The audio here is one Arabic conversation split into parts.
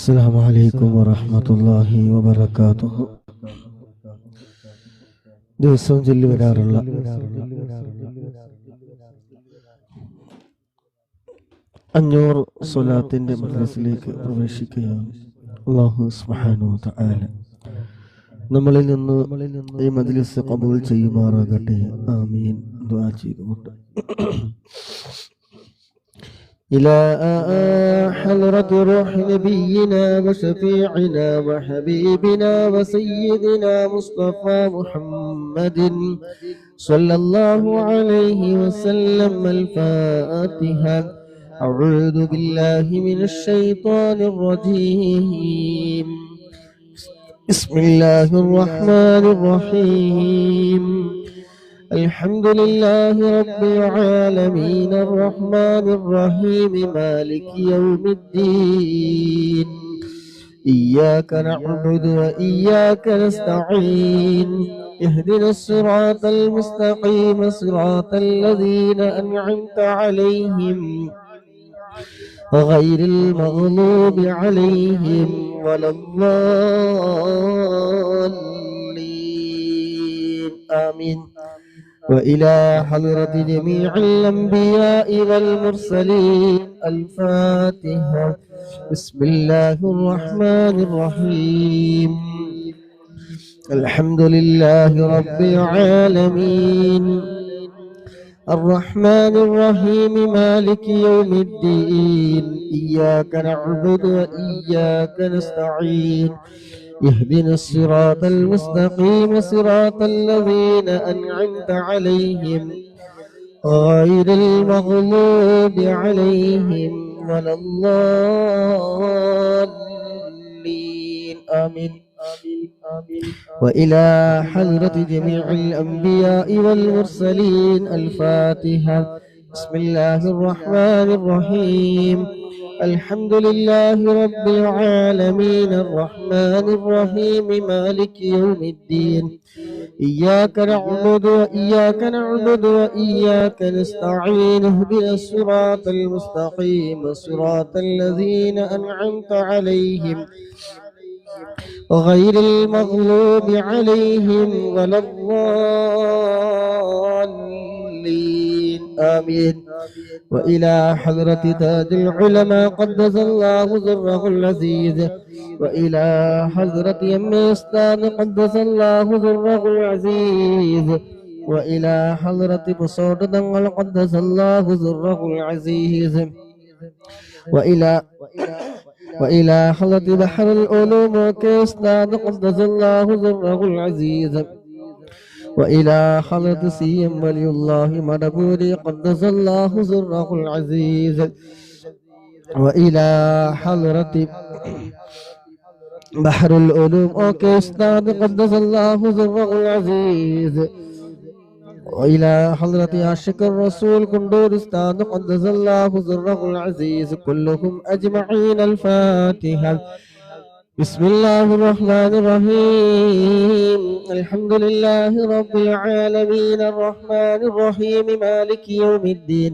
അസ്സലാമു അലൈക്കും വറഹ്മത്തുള്ളാഹി വബറകാതുഹു. ദിവസവും ചൊല്ലി വരാറുള്ള 500 സ്വലാത്തിന്റെ മജ്‌ലിസിലേക്ക് പ്രവേശിക്കുകയാണ്. അല്ലാഹു സുബ്ഹാനഹു വ തആല നമ്മളിൽ നിന്ന് ഈ മജ്‌ലിസ് ഖബൂൽ ചെയ്യുമാറാകട്ടെ. ആമീൻ. ദുആ ചെയ്തുകൊണ്ട് إلى حضرة روح نبينا وشفيعنا وحبيبنا وسيدنا مصطفى محمد صلى الله عليه وسلم. الفاتحة. أعوذ بالله من الشيطان الرجيم. بسم الله الرحمن الرحيم. الحمد لله رب العالمين الرحمن الرحيم مالك يوم الدين. إياك نعبد وإياك نستعين. اهدنا الصراط المستقيم صراط الذين أنعمت عليهم غير المغضوب عليهم ولا الضالين. آمين. وإلى حضرة جميع الأنبياء والمرسلين. الفاتحة. بسم الله الرحمن الرحيم. الحمد لله رب العالمين الرحمن الرحيم مالك يوم الدين. إياك نعبد وإياك نستعين. اهدنا الصراط المستقيم صراط الذين أنعمت عليهم غير المغضوب عليهم ولا الضالين. آمين. وإلى حضرة جميع الأنبياء والمرسلين. الفاتحة. بسم الله الرحمن الرحيم. الحمد لله رب العالمين الرحمن الرحيم مالك يوم الدين. إياك نعبد وإياك نستعين. اهدنا الصراط المستقيم صراط الذين أنعمت عليهم غير المغلوب عليهم ولا الضالين. آمين. وإلى حضرة تاج العلماء قدس الله سره العزيز. وإلى حضرة يم أستاذ قدس الله سره العزيز. وإلى حضرة بصوت دنگل قدس الله سره العزيز. وإلى حضرة بحر العلوم كأستاذ قدس الله سره العزيز. وإلى حضرة سيم ولي الله مدبوري قدس الله سره العزيز. وإلى حضرة بحر العلوم كأستاذ قدس الله سره العزيز. وإلى حضرة عاشق الرسول كندور استاذ قدس الله سره العزيز كلهم أجمعين. الفاتحة. بسم الله الرحمن الرحيم. الحمد لله رب العالمين الرحمن الرحيم مالك يوم الدين.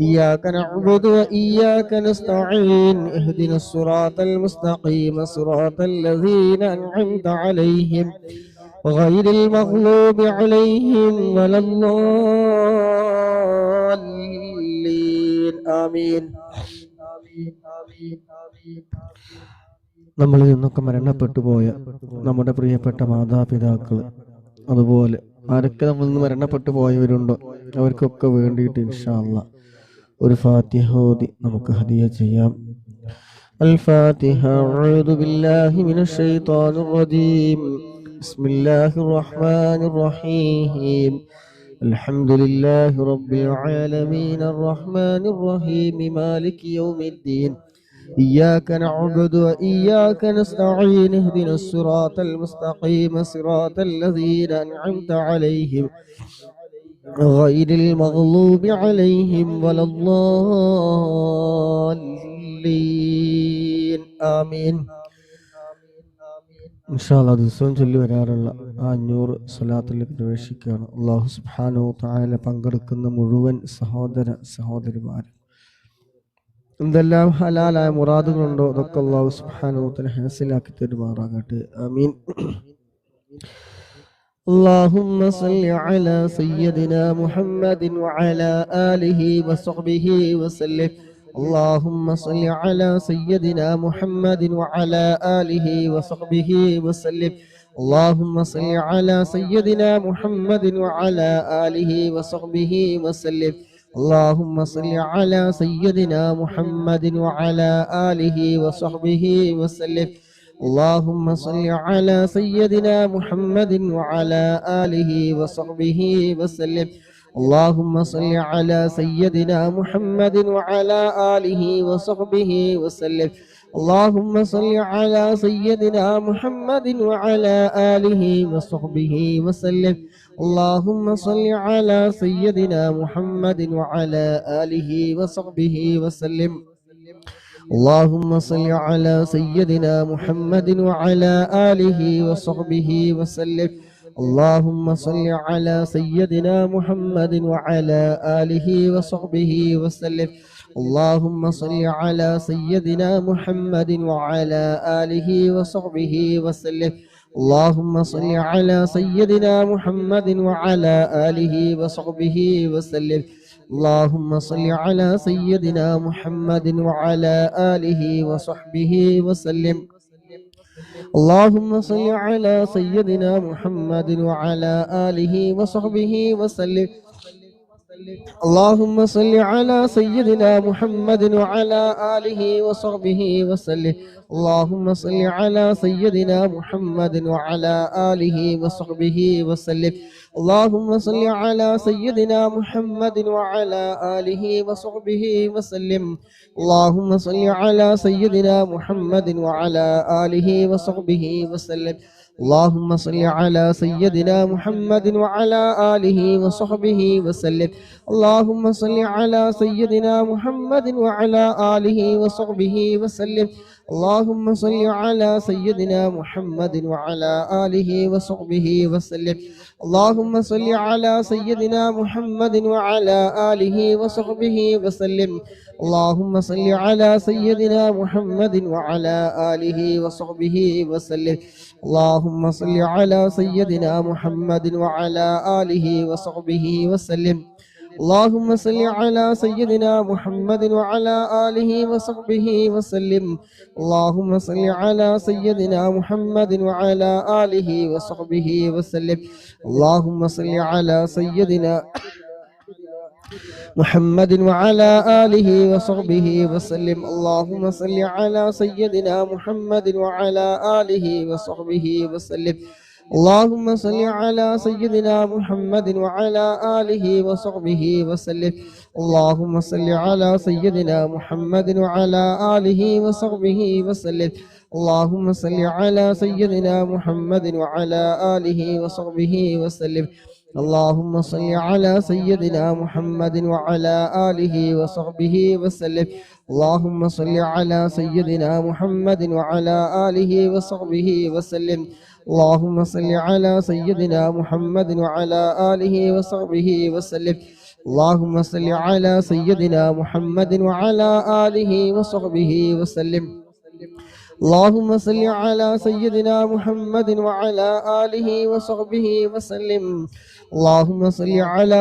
إياك نعبد وإياك نستعين. اهدنا الصراط المستقيم صراط الذين أنعمت عليهم غير المغلوب عليهم ولا الضالين. آمين. നമ്മളിൽ നിന്നൊക്കെ മരണപ്പെട്ടു പോയ നമ്മുടെ പ്രിയപ്പെട്ട മാതാപിതാക്കൾ, അതുപോലെ ആരൊക്കെ നമ്മളിൽ നിന്ന് മരണപ്പെട്ടു പോയവരുണ്ടോ അവർക്കൊക്കെ വേണ്ടിയിട്ട് ഇൻഷാ അല്ലാഹ് ഒരു ഫാത്തിഹ ഓതി നമുക്ക് ഹദിയ ചെയ്യാം. الفاتحة. أعوذ بالله من الشيطان الرجيم. بسم الله الرحمن الرحيم. الحمد لله رب العالمين الرحمن الرحيم مالك يوم الدين. إياك نعبد وإياك نستعين. اهدنا الصراط المستقيم صراط الذين أنعمت عليهم غير المغلوب عليهم ولا الضالين. آمين. ഇൻഷാ അല്ലാഹ് ദിവസവും ചൊല്ലി വരാറുള്ള 500 സ്വലാത്തിലേക്ക് പ്രവേശിക്കുകയാണ്. അല്ലാഹു സുബ്ഹാനഹു വ തആല പങ്കെടുക്കുന്ന മുഴുവൻ സഹോദരന്മാരും എന്തെല്ലാം ഹലാലായ മുറാദുകളുണ്ടോ അതൊക്കെ അല്ലാഹു സുബ്ഹാനഹു വ തആല ഹാസിലാക്കി തരുമാറാകട്ടെ. ആമീൻ. اللهم صل على سيدنا محمد وعلى آله وصحبه وسلم. اللهم صل على سيدنا محمد وعلى آله وصحبه وسلم. اللهم صل على سيدنا محمد وعلى آله وصحبه وسلم. اللهم صل على سيدنا محمد وعلى آله وصحبه وسلم. اللهم صل على سيدنا محمد وعلى آله وصحبه وسلم. اللهم صل على سيدنا محمد وعلى آله وصحبه وسلم. اللهم صل على سيدنا محمد وعلى آله وصحبه وسلم. اللهم صل على سيدنا محمد وعلى آله وصحبه وسلم. اللهم صل على سيدنا محمد وعلى آله وصحبه وسلم. اللهم صل على سيدنا محمد وعلى آله وصحبه وسلم. اللهم صل على سيدنا محمد وعلى آله وصحبه وسلم. اللهم صل على سيدنا محمد وعلى آله وصحبه وسلم. اللهم صل على سيدنا محمد وعلى آله وصحبه وسلم. اللهم صل على سيدنا محمد وعلى آله وصحبه وسلم. اللهم صل على سيدنا محمد وعلى آله وصحبه وسلم. اللهم صل على سيدنا محمد وعلى آله وصحبه وسلم. اللهم صل على سيدنا محمد وعلى آله وصحبه وسلم. اللهم صل على سيدنا محمد وعلى آله وصحبه وسلم. اللهم صل على سيدنا محمد وعلى آله وصحبه وسلم. اللهم صل على سيدنا محمد وعلى آله وصحبه وسلم. اللهم صل على سيدنا محمد وعلى آله وصحبه وسلم. اللهم صل على سيدنا محمد وعلى آله وصحبه وسلم. اللهم صل على سيدنا محمد وعلى آله وصحبه وسلم. اللهم صل على سيدنا محمد وعلى آله وصحبه وسلم. اللهم صل على سيدنا محمد وعلى آله وصحبه وسلم. اللهم صل على سيدنا محمد وعلى آله وصحبه وسلم. اللهم صل على سيدنا محمد وعلى آله وصحبه وسلم. اللهم صل على سيدنا محمد وعلى آله وصحبه وسلم. اللهم صل على سيدنا محمد وعلى آله وصحبه وسلم. اللهم صل على سيدنا محمد وعلى آله وصحبه وسلم. اللهم صل على سيدنا محمد وعلى آله وصحبه وسلم. اللهم صل على سيدنا محمد وعلى آله وصحبه وسلم. اللهم صل على سيدنا محمد وعلى آله وصحبه وسلم. اللهم صل على سيدنا محمد وعلى آله وصحبه وسلم. اللهم صل على سيدنا محمد وعلى آله وصحبه وسلم. اللهم صل على سيدنا محمد وعلى آله وصحبه وسلم. اللهم صل على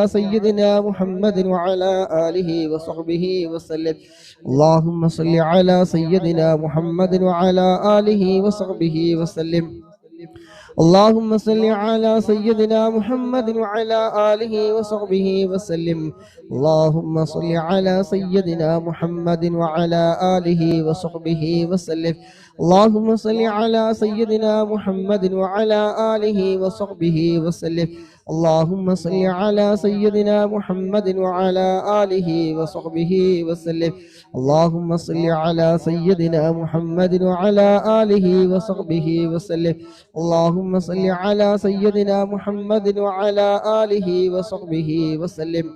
سيدنا محمد وعلى آله وصحبه وسلم. اللهم صل على سيدنا محمد وعلى آله وصحبه وسلم. اللهم صل على سيدنا محمد وعلى آله وصحبه وسلم. اللهم صل على سيدنا محمد وعلى آله وصحبه وسلم. اللهم صل على سيدنا محمد وعلى آله وصحبه وسلم. اللهم صل على سيدنا محمد وعلى آله وصحبه وسلم. اللهم صل على سيدنا محمد وعلى آله وصحبه وسلم. اللهم صل على سيدنا محمد وعلى آله وصحبه وسلم.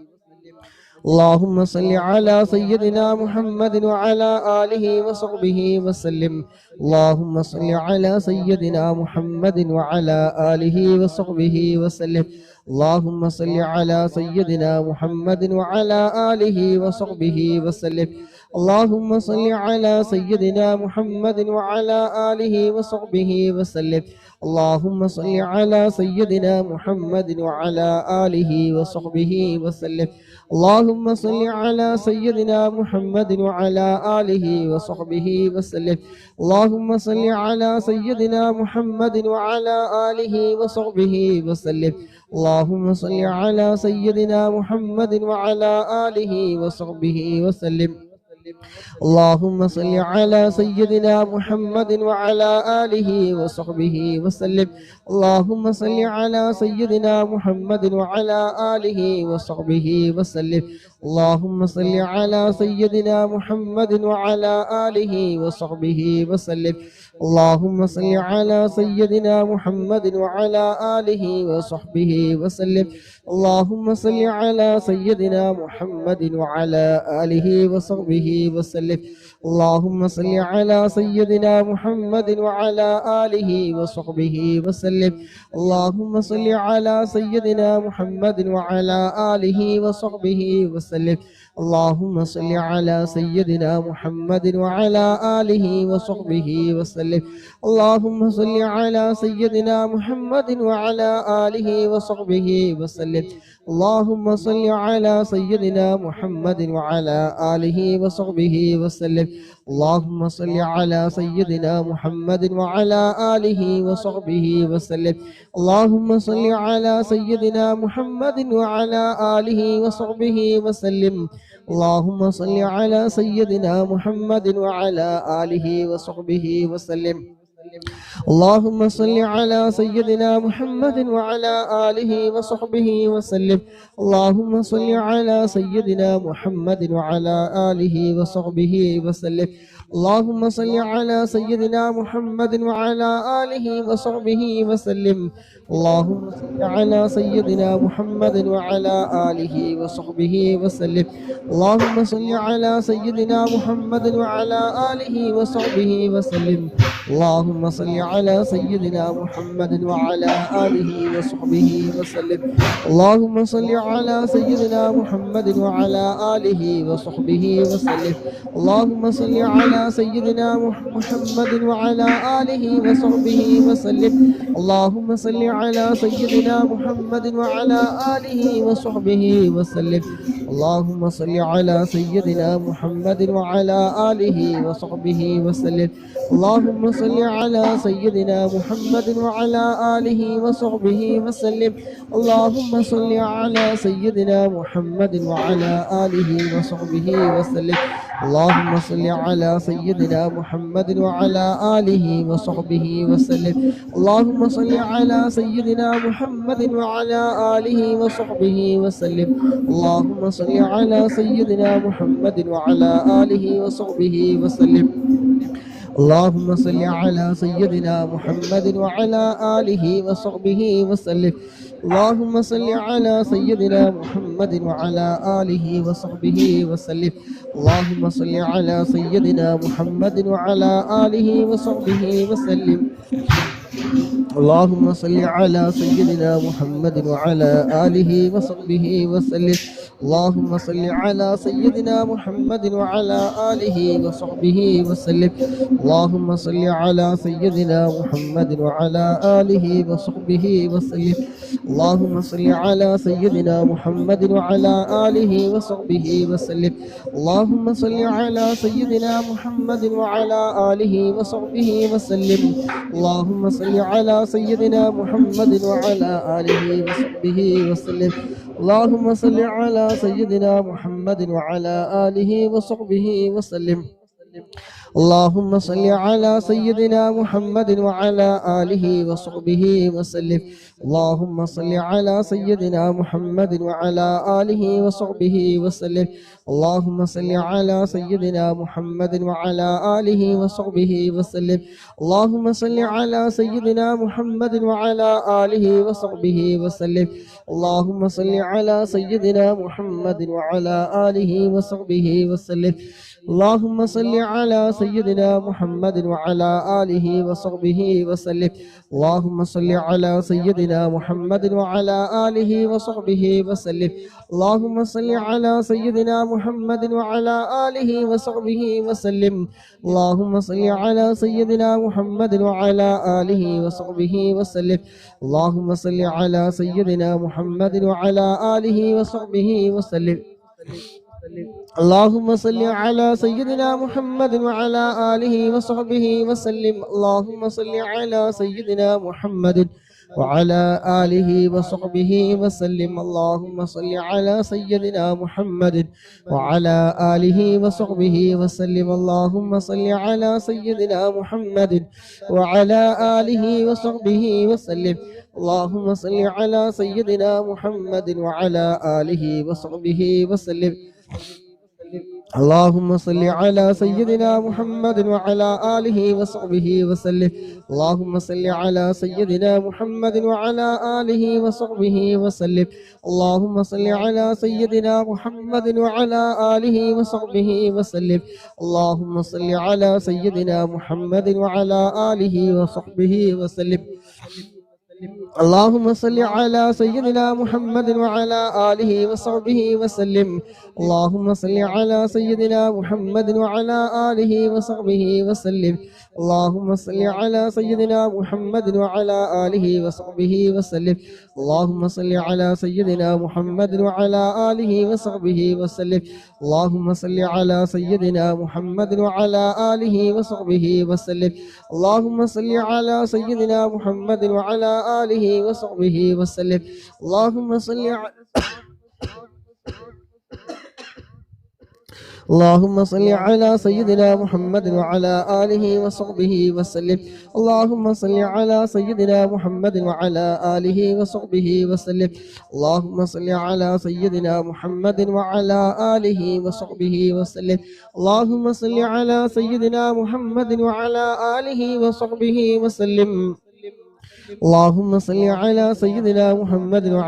اللهم صل على سيدنا محمد وعلى آله وصحبه وسلم. اللهم صل على سيدنا محمد وعلى آله وصحبه وسلم. اللهم صل على سيدنا محمد وعلى آله وصحبه وسلم. اللهم صل على سيدنا محمد وعلى آله وصحبه وسلم. اللهم صل على سيدنا محمد وعلى آله وصحبه وسلم. اللهم صل على سيدنا محمد وعلى آله وصحبه وسلم. اللهم صل على سيدنا محمد وعلى آله وصحبه وسلم. اللهم صل على سيدنا محمد وعلى آله وصحبه وسلم. اللهم صل على سيدنا محمد وعلى آله وصحبه وسلم. اللهم صل على سيدنا محمد وعلى آله وصحبه وسلم. اللهم صل على سيدنا محمد وعلى آله وصحبه وسلم. اللهم صل على سيدنا محمد وعلى آله وصحبه وسلم. اللهم صل على سيدنا محمد وعلى آله وصحبه وسلم. اللهم صل على سيدنا محمد وعلى آله وصحبه وسلم. اللهم صل على سيدنا محمد وعلى آله وصحبه وسلم. اللهم صل على سيدنا محمد وعلى آله وصحبه وسلم. اللهم صل على سيدنا محمد وعلى آله وصحبه وسلم. اللهم صل على سيدنا محمد وعلى آله وصحبه وسلم. اللهم صل على سيدنا محمد وعلى آله وصحبه وسلم. اللهم صل على سيدنا محمد وعلى آله وصحبه وسلم. اللهم صل على سيدنا محمد وعلى آله وصحبه وسلم. اللهم صل على سيدنا محمد وعلى آله وصحبه وسلم. اللهم صل على سيدنا محمد وعلى آله وصحبه وسلم. اللهم صل على سيدنا محمد وعلى آله وصحبه وسلم. اللهم صل على سيدنا محمد وعلى آله وصحبه وسلم. اللهم صل على سيدنا محمد وعلى آله وصحبه وسلم. اللهم صل على سيدنا محمد وعلى آله وصحبه وسلم. اللهم صل على سيدنا محمد وعلى آله وصحبه وسلم. اللهم صل على سيدنا محمد وعلى آله وصحبه وسلم. اللهم صل على سيدنا محمد وعلى آله وصحبه وسلم. اللهم صل على سيدنا محمد وعلى آله وصحبه وسلم. اللهم صل على سيدنا محمد وعلى آله وصحبه وسلم. اللهم صل على سيدنا محمد وعلى آله وصحبه وسلم. اللهم صل على سيدنا محمد وعلى آله وصحبه وسلم. اللهم صل على سيدنا محمد وعلى آله وصحبه وسلم. اللهم صل على سيدنا محمد وعلى آله وصحبه وسلم. اللهم صل على سيدنا محمد وعلى آله وصحبه وسلم. اللهم صل على سيدنا محمد وعلى آله وصحبه وسلم. اللهم صل على سيدنا محمد وعلى آله وصحبه وسلم. اللهم صل على سيدنا محمد وعلى آله وصحبه وسلم. اللهم صل على سيدنا محمد وعلى آله وصحبه وسلم. اللهم صل على سيدنا محمد وعلى آله وصحبه وسلم. اللهم صل على سيدنا محمد وعلى آله وصحبه وسلم. اللهم صل على سيدنا محمد وعلى آله وصحبه وسلم. اللهم صل على سيدنا محمد وعلى آله وصحبه وسلم. اللهم صل على سيدنا محمد وعلى آله وصحبه وسلم. اللهم صل على سيدنا محمد وعلى آله وصحبه وسلم. اللهم صل على سيدنا محمد وعلى آله وصحبه وسلم. اللهم صل على سيدنا محمد وعلى آله وصحبه وسلم. اللهم صل على سيدنا محمد وعلى آله وصحبه وسلم. اللهم صل على سيدنا محمد وعلى آله وصحبه وسلم. اللهم صل على سيدنا محمد وعلى آله وصحبه وسلم. اللهم صل على سيدنا محمد وعلى آله وصحبه وسلم. اللهم صل على سيدنا محمد وعلى آله وصحبه وسلم. اللهم صل على سيدنا محمد وعلى آله وصحبه وسلم. اللهم صل على سيدنا محمد وعلى آله وصحبه وسلم. اللهم صل على سيدنا محمد وعلى آله وصحبه وسلم. اللهم صل على سيدنا محمد وعلى آله وصحبه وسلم. اللهم صل على سيدنا محمد وعلى آله وصحبه وسلم. اللهم صل على سيدنا محمد وعلى آله وصحبه وسلم. اللهم صل على سيدنا محمد وعلى آله وصحبه وسلم. اللهم صل على سيدنا محمد وعلى آله وصحبه وسلم. اللهم صل على سيدنا محمد وعلى آله وصحبه وسلم. اللهم صل على سيدنا محمد وعلى آله وصحبه وسلم. اللهم صل على سيدنا محمد وعلى آله وصحبه وسلم. اللهم صل على سيدنا محمد وعلى آله وصحبه وسلم. اللهم صل على سيدنا محمد وعلى آله وصحبه وسلم. اللهم صل على سيدنا محمد وعلى آله وصحبه وسلم. اللهم صل على سيدنا محمد وعلى آله وصحبه وسلم. اللهم صل على سيدنا محمد وعلى آله وصحبه وسلم. اللهم صل على سيدنا محمد وعلى آله وصحبه وسلم. اللهم صل اللهم صل على سيدنا محمد وعلى آله وصحبه وسلم. اللهم صل على سيدنا محمد وعلى آله وصحبه وسلم. اللهم صل على سيدنا محمد وعلى آله وصحبه وسلم. اللهم صل على سيدنا محمد وعلى آله وصحبه وسلم. اللهم صل على سيدنا محمد وعلى آله وصحبه وسلم. اللهم صل على سيدنا محمد وعلى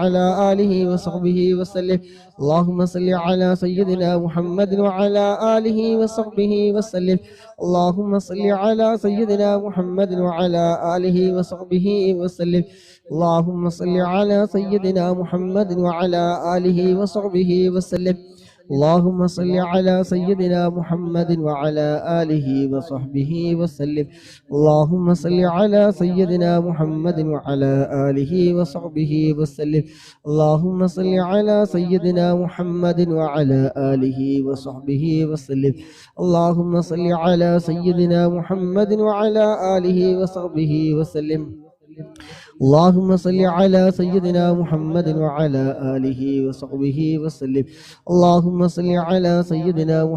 آله وصحبه وسلم. اللهم صل على سيدنا محمد وعلى آله وصحبه وسلم. اللهم صل على سيدنا محمد وعلى آله وصحبه وسلم. اللهم صل على سيدنا محمد وعلى آله وصحبه وسلم. اللهم صل على سيدنا محمد وعلى آله وصحبه وسلم. اللهم صل على سيدنا محمد وعلى آله وصحبه وسلم. اللهم صل على سيدنا محمد وعلى آله وصحبه وسلم. اللهم صل على سيدنا محمد وعلى آله وصحبه وسلم. اللهم صل على سيدنا محمد وعلى آله وصحبه وسلم. اللهم صل على سيدنا محمد وعلى آله وصحبه وسلم. اللهم صل على سيدنا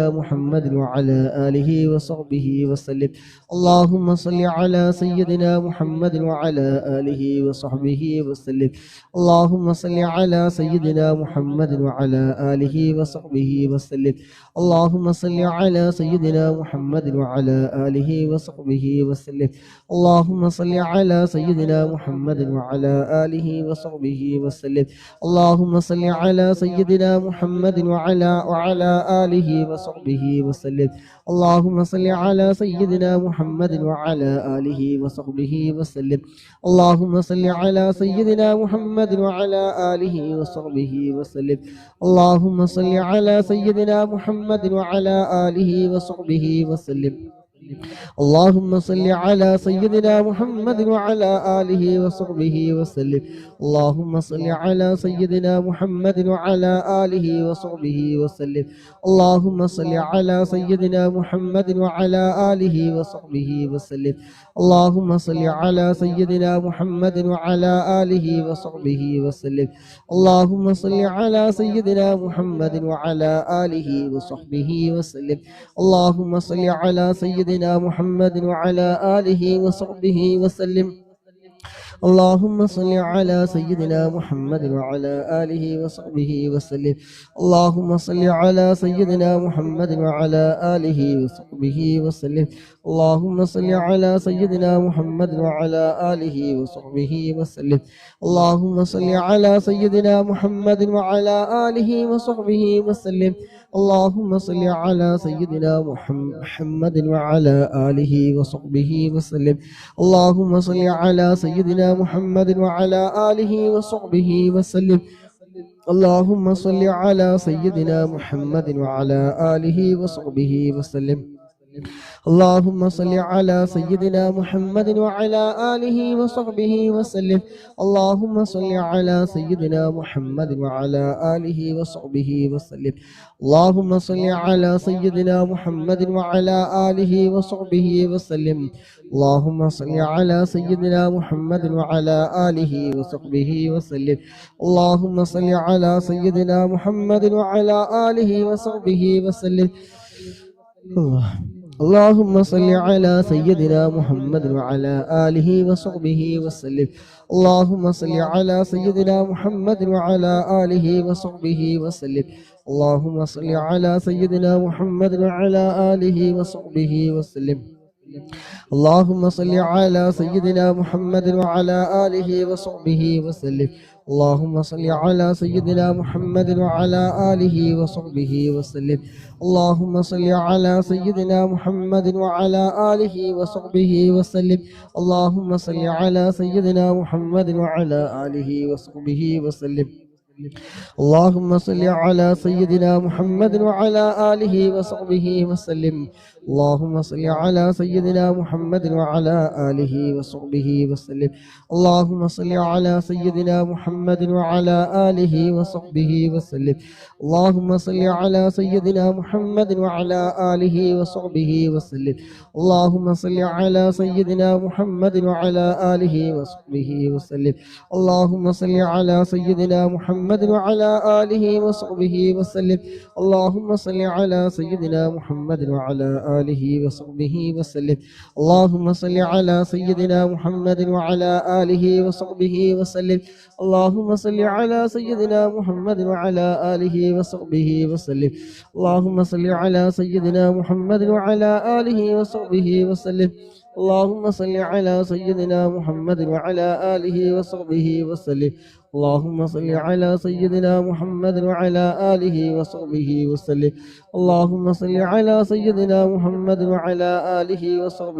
محمد وعلى آله وصحبه وسلم. اللهم صل على سيدنا محمد وعلى آله وصحبه وسلم. اللهم صل على سيدنا محمد وعلى آله وصحبه وسلم. اللهم صل على سيدنا محمد وعلى آله وصحبه وسلم. اللهم صل على سيدنا محمد وعلى آله وصحبه وسلم. اللهم صل على سيدنا محمد وعلى آله وصحبه وسلم. اللهم صل على سيدنا محمد وعلى آله وصحبه وسلم. اللهم صل على سيدنا محمد وعلى آله وصحبه وسلم. اللهم صل على سيدنا محمد وعلى آله وصحبه وسلم. اللهم صل على سيدنا محمد وعلى آله وصحبه وسلم. اللهم صل على سيدنا محمد وعلى آله وصحبه وسلم. اللهم صل على سيدنا محمد وعلى آله وصحبه وسلم. اللهم صل على سيدنا محمد وعلى آله وصحبه وسلم. اللهم صل على سيدنا محمد وعلى آله وصحبه وسلم. اللهم صل على سيدنا محمد وعلى آله وصحبه وسلم. اللهم صل على سيدنا محمد وعلى آله وصحبه وسلم. اللهم صل على سيدنا محمد وعلى آله وصحبه وسلم. اللهم صل على سيدنا محمد وعلى آله وصحبه وسلم. اللهم صل على سيدنا محمد وعلى آله وصحبه وسلم. اللهم صل على سيدنا محمد وعلى آله وصحبه وسلم. اللهم صل على سيدنا محمد وعلى آله وصحبه وسلم. اللهم صل على سيدنا محمد وعلى آله وصحبه وسلم. اللهم صل على سيدنا محمد وعلى آله وصحبه وسلم. اللهم صل على سيدنا محمد وعلى آله وصحبه وسلم. اللهم صل على سيدنا محمد وعلى آله وصحبه وسلم. اللهم صل على سيدنا محمد وعلى آله وصحبه وسلم. اللهم صل على سيدنا محمد وعلى آله وصحبه وسلم. اللهم صل على سيدنا محمد وعلى آله وصحبه وسلم. اللهم صل على سيدنا محمد وعلى آله وصحبه وسلم. اللهم صل على سيدنا محمد وعلى آله وصحبه وسلم. اللهم صل على سيدنا محمد وعلى آله وصحبه وسلم. اللهم صل على سيدنا محمد وعلى آله وصحبه وسلم. اللهم صل على سيدنا محمد وعلى آله وصحبه وسلم. اللهم صل على سيدنا محمد وعلى آله وصحبه وسلم. اللهم صل على سيدنا محمد وعلى آله وصحبه وسلم. اللهم صل على سيدنا محمد وعلى آله وصحبه وسلم. اللهم صل على سيدنا محمد وعلى آله وصحبه وسلم. اللهم صل على سيدنا محمد وعلى آله وصحبه وسلم. اللهم صل على سيدنا محمد وعلى آله وصحبه وسلم. اللهم صل على سيدنا محمد وعلى آله وصحبه وسلم. اللهم صل على سيدنا محمد وعلى آله وصحبه وسلم. اللهم صل على سيدنا محمد وعلى آله وصحبه وسلم. اللهم صل على سيدنا محمد وعلى آله وصحبه وسلم. اللهم صل على سيدنا محمد وعلى آله وصحبه وسلم. اللهم صل على سيدنا محمد وعلى آله وصحبه وسلم. اللهم صل على سيدنا محمد وعلى آله وصحبه وسلم. اللهم صل على سيدنا محمد وعلى آله وصحبه وسلم. اللهم صل على سيدنا محمد وعلى آله وصحبه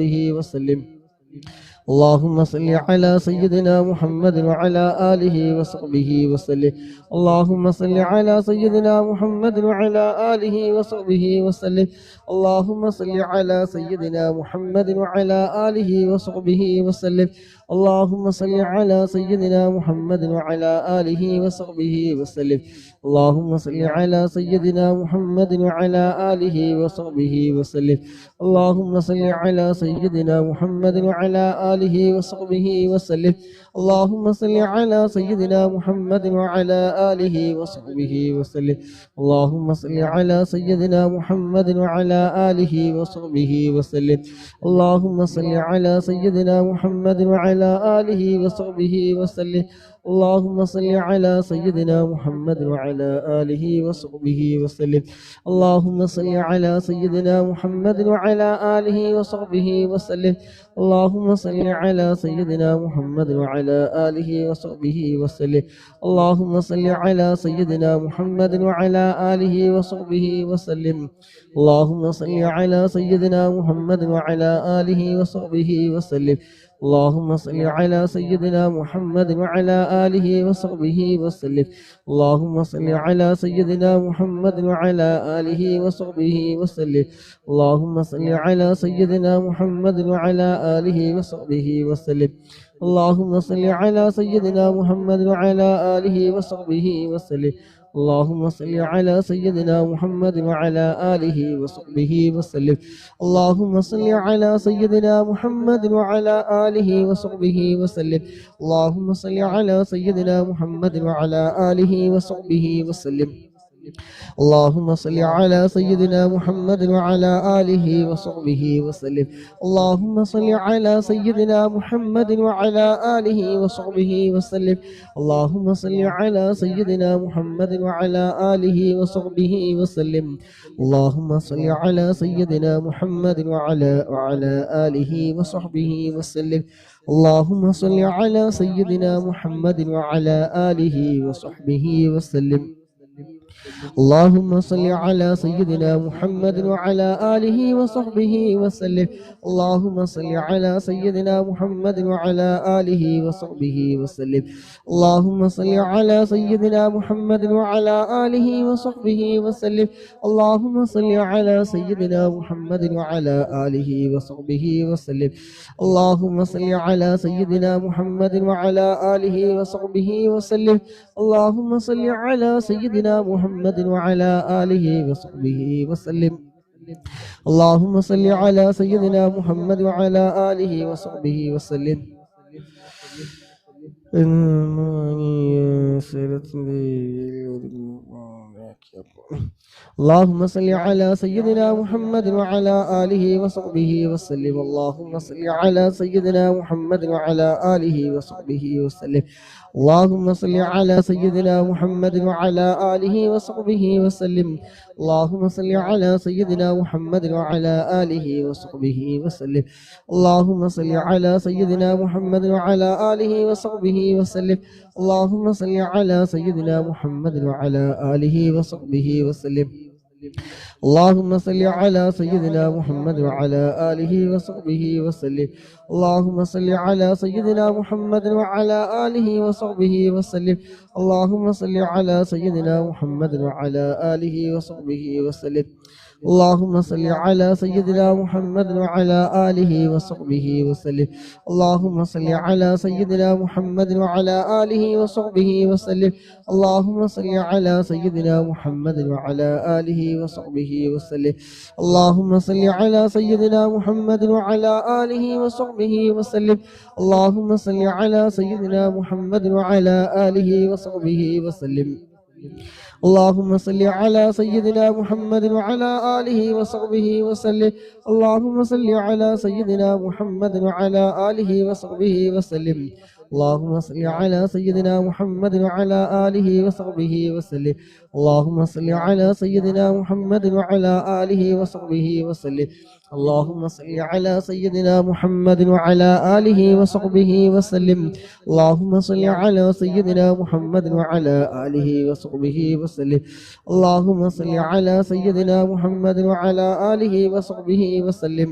وسلم. اللهم صل على سيدنا محمد وعلى آله وصحبه وسلم. اللهم صل على سيدنا محمد وعلى آله وصحبه وسلم. اللهم صل على سيدنا محمد وعلى آله وصحبه وسلم. اللهم صل على سيدنا محمد وعلى آله وصحبه وسلم. اللهم صل على سيدنا محمد وعلى آله وصحبه وسلم. اللهم صل على سيدنا محمد وعلى آله وصحبه وسلم. اللهم صل على سيدنا محمد وعلى آله وصحبه وسلم. اللهم صل على سيدنا محمد وعلى آله وصحبه وسلم. اللهم صل على سيدنا محمد وعلى آله وصحبه وسلم. اللهم صل على سيدنا محمد وعلى آله وصحبه وسلم. اللهم صل على سيدنا محمد وعلى آله وصحبه وسلم. اللهم صل على سيدنا محمد وعلى آله وصحبه وسلم. اللهم صل على سيدنا محمد وعلى آله وصحبه وسلم. اللهم صل على سيدنا محمد وعلى آله وصحبه وسلم. اللهم صل على سيدنا محمد وعلى آله وصحبه وسلم. اللهم صل على سيدنا محمد وعلى آله وصحبه وسلم. اللهم صل على سيدنا محمد وعلى آله وصحبه وسلم. اللهم صل على سيدنا محمد وعلى آله وصحبه وسلم. اللهم صل على سيدنا محمد وعلى آله وصحبه وسلم. اللهم صل على سيدنا محمد وعلى آله وصحبه وسلم. اللهم صل على سيدنا محمد وعلى آله وصحبه وسلم. اللهم صل على سيدنا محمد وعلى آله وصحبه وسلم. اللهم صل على سيدنا محمد وعلى آله وصحبه وسلم. اللهم صل على سيدنا محمد وعلى آله وصحبه وسلم. اللهم صل على سيدنا محمد وعلى آله وصحبه وسلم. اللهم صل على سيدنا محمد وعلى آله وصحبه وسلم. اللهم صل على سيدنا محمد وعلى آله وصحبه وسلم. اللهم صل على سيدنا محمد وعلى آله وصحبه وسلم. اللهم صل على سيدنا محمد وعلى آله وصحبه وسلم. اللهم صل على سيدنا محمد وعلى آله وصحبه وسلم. اللهم صل على سيدنا محمد وعلى آله وصحبه وسلم. اللهم صل على سيدنا محمد وعلى آله وصحبه وسلم. اللهم صل على سيدنا محمد وعلى آله وصحبه وسلم. اللهم صل على سيدنا محمد وعلى آله وصحبه وسلم. اللهم صل على سيدنا محمد وعلى آله وصحبه وسلم. اللهم صل على سيدنا محمد وعلى آله وصحبه وسلم. اللهم صل على سيدنا محمد وعلى آله وصحبه وسلم. اللهم صل على سيدنا محمد وعلى آله وصحبه وسلم. اللهم صل على سيدنا محمد وعلى آله وصحبه وسلم. اللهم صل على سيدنا محمد وعلى آله وصحبه وسلم. اللهم صل على سيدنا محمد وعلى آله وصحبه وسلم. اللهم صل على سيدنا محمد وعلى آله وصحبه وسلم. اللهم صل على سيدنا محمد وعلى آله وصحبه وسلم. اللهم صل على سيدنا محمد وعلى آله وصحبه وسلم. اللهم صل على سيدنا محمد وعلى آله وصحبه وسلم. اللهم صل على سيدنا محمد وعلى آله وصحبه وسلم. اللهم صل على سيدنا محمد وعلى آله وصحبه وسلم. اللهم صل على سيدنا محمد وعلى آله وصحبه وسلم. اللهم صل على سيدنا محمد وعلى آله وصحبه وسلم. اللهم صل على سيدنا محمد وعلى آله وصحبه وسلم. اللهم صل على سيدنا محمد وعلى آله وصحبه وسلم. اللهم صل على سيدنا محمد وعلى آله وصحبه وسلم. اللهم صل على سيدنا محمد وعلى آله وصحبه وسلم.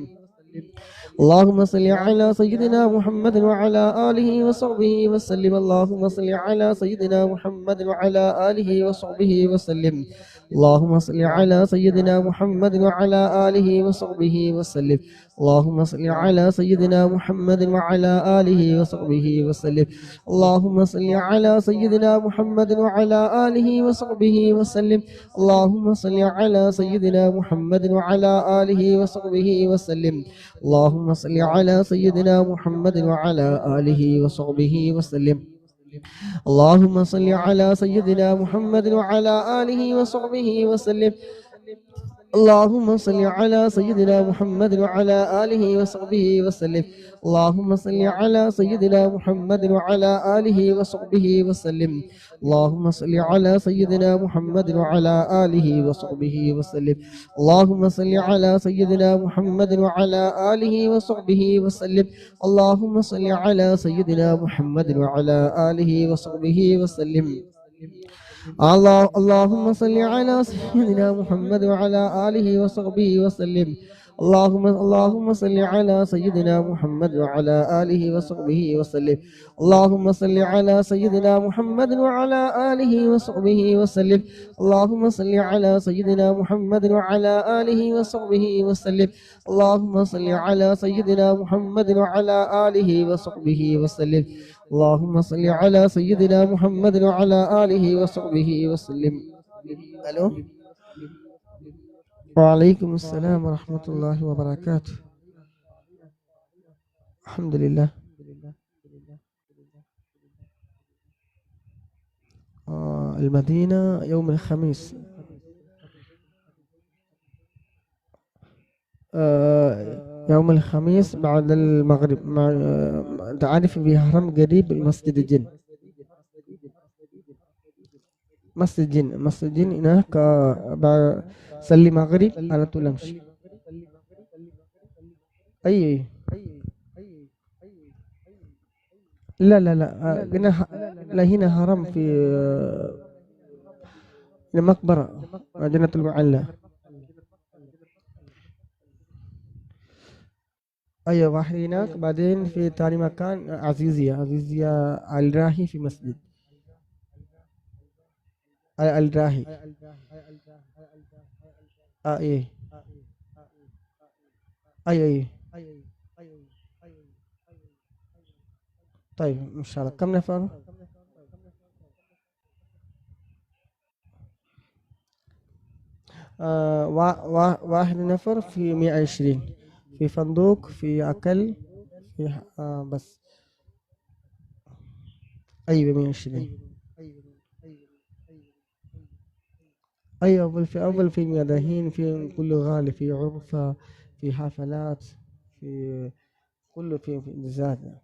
اللهم صل على سيدنا محمد وعلى آله وصحبه وسلم. اللهم صل على سيدنا محمد وعلى آله وصحبه وسلم. اللهم صل على سيدنا محمد وعلى آله وصحبه وسلم. اللهم صل على سيدنا محمد وعلى آله وصحبه وسلم. اللهم صل على سيدنا محمد وعلى آله وصحبه وسلم. اللهم صل على سيدنا محمد وعلى آله وصحبه وسلم. اللهم صل على سيدنا محمد وعلى آله وصحبه وسلم. اللهم صل على سيدنا محمد وعلى آله وصحبه وسلم. اللهم صل على سيدنا محمد وعلى آله وصحبه وسلم. اللهم صل على سيدنا محمد وعلى آله وصحبه وسلم. اللهم صل على سيدنا محمد وعلى آله وصحبه وسلم. اللهم صل على سيدنا محمد وعلى آله وصحبه وسلم. اللهم صل على سيدنا محمد وعلى آله وصحبه وسلم. اللهم صل على سيدنا محمد وعلى آله وصحبه وسلم. اللهم صل على سيدنا محمد وعلى آله وصحبه وسلم. اللهم صل على سيدنا محمد وعلى آله وصحبه وسلم. اللهم صل على سيدنا محمد وعلى آله وصحبه وسلم. اللهم صل على سيدنا محمد وعلى آله وصحبه وسلم. ألو. وعليكم السلام ورحمة الله وبركاته. الحمد لله. المدينة يوم الخميس يوم الخميس بعد المغرب تعرف في هرم قريب مسجد الجن. مسجد الجن هناك صلي مغرب على طول امشي. اي لا لا لا هنا لا هنا هرم في مقبرة جنة المعلى. أيوة واحد هناك، بعدين في تاني مكان عزيزية الراهي في مسجد الراهي. إيه أي. طيب إن شاء الله. كم نفر؟ واحد نفر في 120 في فندق في أكل في بس. أيوة 120. أيوة أول في ميادين في كل غالي في عرفة في حفلات في كله في زاد.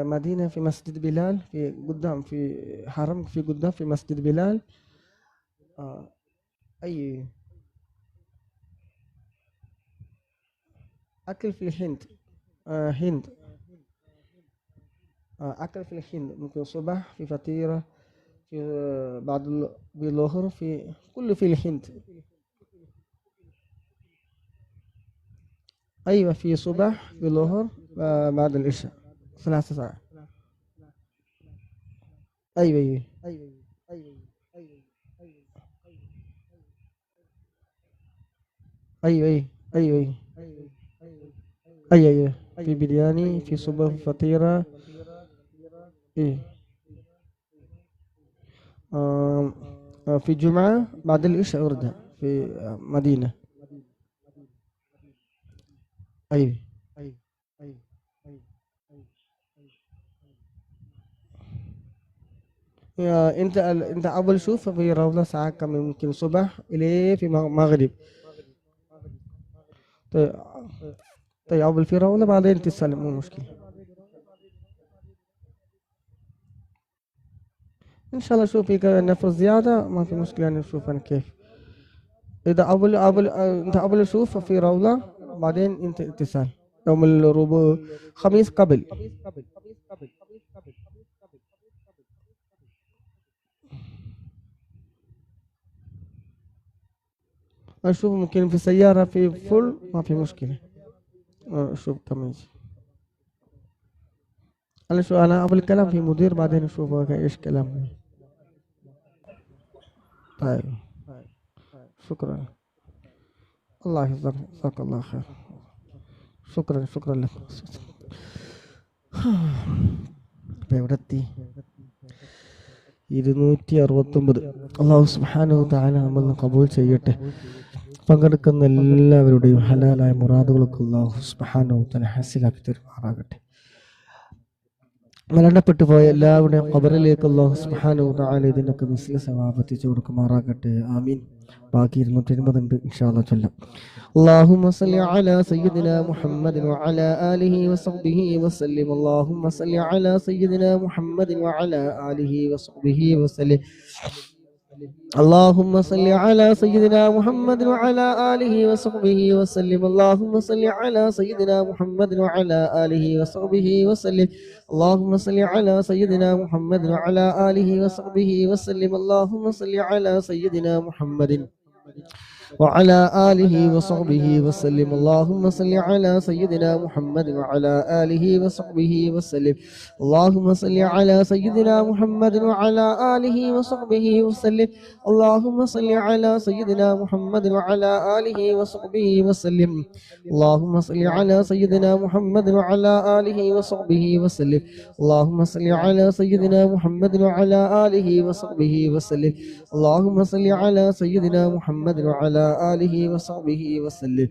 مدينة في مسجد بلال في قدام في حرم في قدام في مسجد بلال. أي أكل في الهند. هند. أكل في الهند ممكن صباح في فطيرة في بعد بالظهر في كله في الهند. أيوة في صباح بالظهر بعد العشاء 3 ساعات. أيوة أيوة أيوة أيوة في برياني في صباح فطيرة. إيه في جمعة بعد العشاء أرجع في مدينة. أيوة أنت أول شوف في روضة ساعة كم ممكن صبح إلى في مغرب. طيب أول في روضة بعدين تسلم مو مشكلة إن شاء الله. شوف فيك نفر زيادة ما في مشكلة، نشوف أنا كيف. إذا أنت أول شوف في روضة بعدين أنت اتصال يوم الربوع خميس قبل. أشوف ممكن في سيارة في فل ما في مشكلة. أشوف كم يجي. أنا أول كلام في مدير بعدين نشوف إيش كلام. طيب شكرا. الله يحفظك جزاك الله خير. شكرا لك. എവിടെത്തി 269. അല്ലാഹു സുബ്ഹാനഹു തആല നമ്മളെ ഖബൂൽ ചെയ്യട്ടെ. പങ്കെടുക്കുന്ന എല്ലാവരുടെയും ഹലാലായ മുറാദുകളൊക്കെ അല്ലാഹു സുബ്ഹാനഹു തആല ഹാസിലാക്കി തരുമാറാകട്ടെ. മരണപ്പെട്ടു പോയ എല്ലാവരുടെയും ഖബറിലേക്ക് അല്ലാഹു സുബ്ഹാനഹു തആല ഇതിനൊക്കെ മിസ്ല സവാബ് എത്തിച്ചു കൊടുക്കുമാറാകട്ടെ. ആമീൻ. ബാക്കി 280 ഉണ്ട് ഇൻഷാ അല്ലാഹ് ചൊല്ലാം. اللهم صل على سيدنا محمد وعلى آله وصحبه وسلم. اللهم صل على سيدنا محمد وعلى آله وصحبه وسلم. اللهم صل على سيدنا محمد وعلى آله وصحبه وسلم. اللهم صل على سيدنا محمد وعلى آله وصحبه وسلم. اللهم صل على سيدنا محمد وعلى آله وصحبه وسلم. اللهم صل على سيدنا محمد وعلى آله وصحبه وسلم. اللهم صل على سيدنا محمد وعلى آله وصحبه وسلم. اللهم صل على سيدنا محمد وعلى آله وصحبه وسلم. اللهم صل على سيدنا محمد وعلى آله وصحبه وسلم. اللهم صل على سيدنا محمد وعلى آله وصحبه وسلم. اللهم صل على سيدنا محمد وعلى آله وصحبه وسلم. اللهم صل على سيدنا محمد وعلى آله وصحبه وسلم.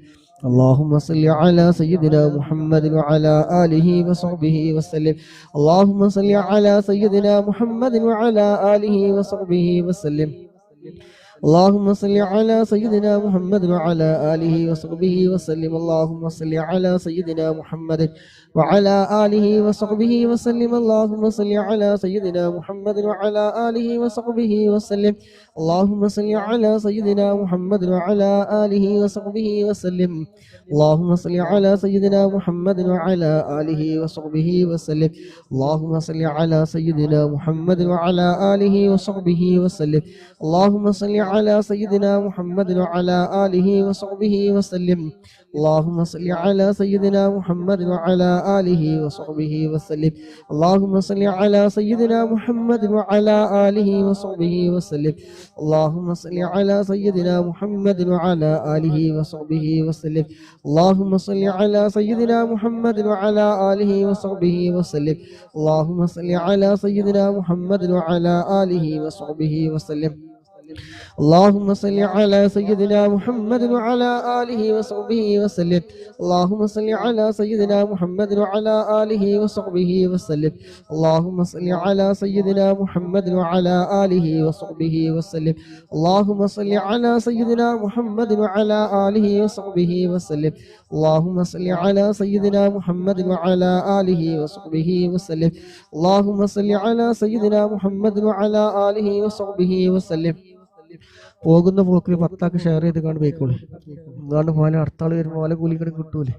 اللهم صل على سيدنا محمد وعلى آله وصحبه وسلم. اللهم صل على سيدنا محمد وعلى آله وصحبه وسلم. اللهم صل على سيدنا محمد وعلى آله وصحبه وسلم. اللهم صل على سيدنا محمد وعلى آله وصحبه وسلم. اللهم صل على سيدنا محمد وعلى آله وصحبه وسلم. اللهم صل على سيدنا محمد وعلى آله وصحبه وسلم. اللهم صل على سيدنا محمد وعلى آله وصحبه وسلم. اللهم صل على سيدنا محمد وعلى آله وصحبه وسلم. اللهم صل على سيدنا محمد وعلى آله وصحبه وسلم. اللهم صل على سيدنا محمد وعلى آله وصحبه وسلم. اللهم صل على سيدنا محمد وعلى آله وصحبه وسلم. اللهم صل على سيدنا محمد وعلى آله وصحبه وسلم. اللهم صل على سيدنا محمد وعلى آله وصحبه وسلم. اللهم صل على سيدنا محمد وعلى آله وصحبه وسلم. اللهم صل على سيدنا محمد وعلى آله وصحبه وسلم. اللهم صل على سيدنا محمد وعلى آله وصحبه وسلم. اللهم صل على سيدنا محمد وعلى آله وصحبه وسلم. اللهم صل على سيدنا محمد وعلى آله وصحبه وسلم. اللهم صل على سيدنا محمد وعلى آله وصحبه وسلم. اللهم صل على سيدنا محمد وعلى آله وصحبه وسلم. പോകുന്ന പോക്കിൽ 10 ഷെയർ ചെയ്ത് കണ്ട് പോയിക്കോളെ. അതുകൊണ്ട് പോലെ അടുത്താൾ വരുമ്പോൾ പോലെ കൂലി കൂടി കിട്ടൂലേ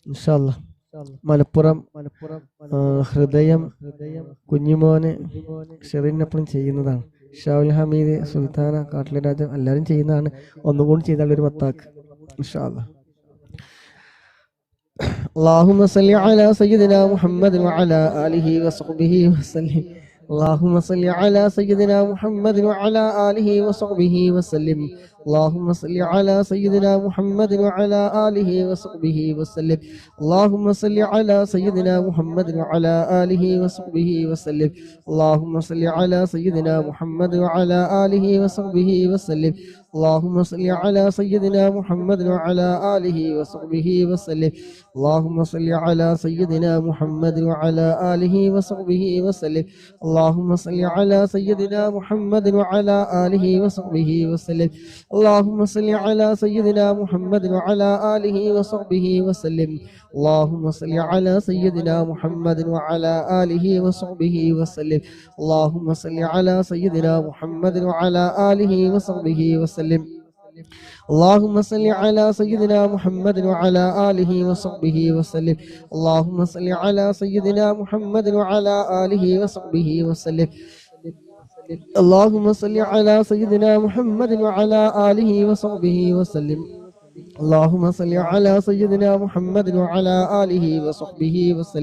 ഇൻഷാ അല്ലാഹ്. മലപ്പുറം ഹൃദയം കുഞ്ഞുമോന് ഷെറിനപ്പുറം ചെയ്യുന്നതാണ്. ഷാവുൽ ഹമീദ് സുൽത്താന കാട്ടിലെ രാജ എല്ലാവരും ചെയ്യുന്നതാണ്. ഒന്നുകൂടി ചെയ്താൽ ഒരു 10 ഇൻഷാ അല്ലാഹ്. اللهم صل على سيدنا محمد وعلى آله وصحبه وسلم. اللهم صل على سيدنا محمد وعلى آله وصحبه وسلم. اللهم صل على سيدنا محمد وعلى آله وصحبه وسلم. اللهم صل على سيدنا محمد وعلى آله وصحبه وسلم. اللهم صل على سيدنا محمد وعلى آله وصحبه وسلم. اللهم صل على سيدنا محمد وعلى آله وصحبه وسلم. اللهم صل على سيدنا محمد وعلى آله وصحبه وسلم. اللهم صل على سيدنا محمد وعلى آله وصحبه وسلم. اللهم صل على سيدنا محمد وعلى آله وصحبه وسلم. اللهم صل على سيدنا محمد وعلى آله وصحبه وسلم. اللهم صل على سيدنا محمد وعلى آله وصحبه وسلم. اللهم صل على سيدنا محمد وعلى آله وصحبه وسلم. اللهم صل على سيدنا محمد وعلى آله وصحبه وسلم. اللهم صل على سيدنا محمد وعلى آله وصحبه وسلم. اللهم صل على سيدنا محمد وعلى آله وصحبه وسلم. اللهم صل على سيدنا محمد وعلى آله وصحبه وسلم.